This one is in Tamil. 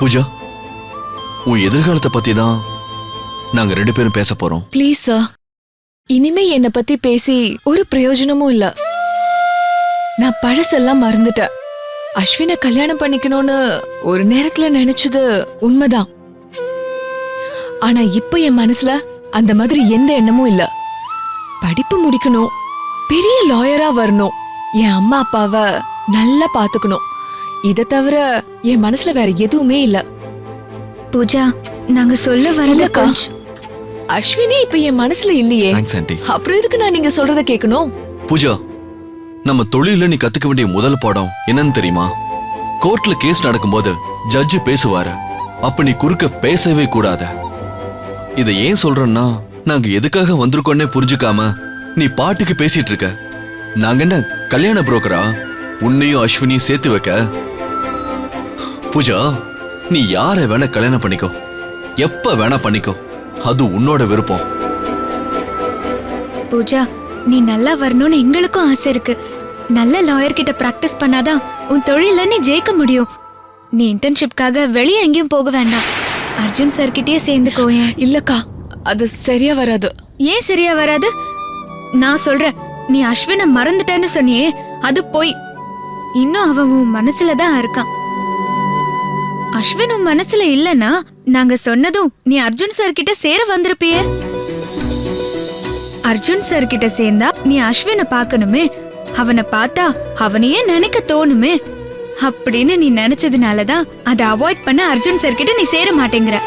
பூஜா, உன் எதிர்காலத்தை பத்தி தான் நாங்க 2 பேரும் பேச போறோம். ப்ளீஸ் சார், இனிமே என்னை பத்தி பேசி ஒரு பிரயோஜனமும் இல்ல. நான் பழசெல்லாம் மறந்துட்டேன். அஸ்வினை கல்யாணம் பண்ணிக்கணும்னு ஒரு நேரத்துல நினைச்சது உண்மைதான். ஆனா இப்ப என் மனசுல அந்த மாதிரி எந்த எண்ணமும் இல்ல. படிப்பு முடிக்கணும், பெரிய லாயரா வரணும், என் அம்மா அப்பாவை நல்லா பாத்துக்கணும். இதை தவிர என் மனசுல வேற எதுவுமே இல்ல. பூஜா, நாங்க சொல்ல வரலக்கா. அஸ்வினி இப்ப என் மனசுல இல்லையே, தேங்க்ஸ் ஆண்டி. அப்புறம் எதுக்கு நான் நீங்க சொல்றத கேட்கணும்? பூஜா, நம்ம தொழில நீ கத்துக்க வேண்டிய முதல் பாடம் என்னன்னு தெரியுமா? கோர்ட்ல கேஸ் நடக்கும்போது ஜட்ஜு பேசுவாரு, அப்ப நீ குறுக்க பேசவே கூடாது. இதை ஏன் சொல்றேன்னா, நாங்க எதுக்காக வந்திருக்கோன்னே புரிஞ்சுக்காம நீ பாட்டுக்கு பேசிட்டு இருக்க. நாங்க என்ன கல்யாண புரோக்கரா உன்னையும் அஸ்வினியும் சேர்த்து வைக்க? பூஜா, நீ யார வேணா கல்யாணம் பண்ணிக்கோ, எப்ப வேணா பண்ணிக்கோ, அது உன்னோட விருப்பம். பூஜா, நீ நல்லா வரணும்னு எங்களுக்கும் ஆசை இருக்கு. நல்ல லாயர் கிட்ட பிராக்டிஸ் பண்ணாதான் உன் தொழில நீ ஜெயிக்க முடியும். நீ இன்டர்ன்ஷிப்காக வெளியே எங்கேயும் போக வேண்டாம். அர்ஜுன் சார் கிட்டயே சேர்ந்துக்கோயேன். இல்லக்கா, அது சரியா வராது. ஏன் சரியா வராது? நான் சொல்றேன், நீ அஸ்வினை மறந்துட்டேன்னு சொன்னியே, அது போய். இன்னும் அவன் உன் மனசுலதான் இருக்கான். அஸ்வின் உன் மனசுல இல்லனா நாங்க சொன்னதும் நீ அர்ஜுன் சார் கிட்ட சேர வந்திருப்பியே. அர்ஜுன் சார் கிட்ட சேர்ந்தா நீ அஸ்வினை பார்க்கணுமே, அவனை பார்த்தா அவனையே நினைக்க தோணுமே அப்படின்னு நீ நினைச்சதுனாலதான் அதை அவாய்ட் பண்ண அர்ஜுன் சார் கிட்ட நீ சேர மாட்டேங்கிற.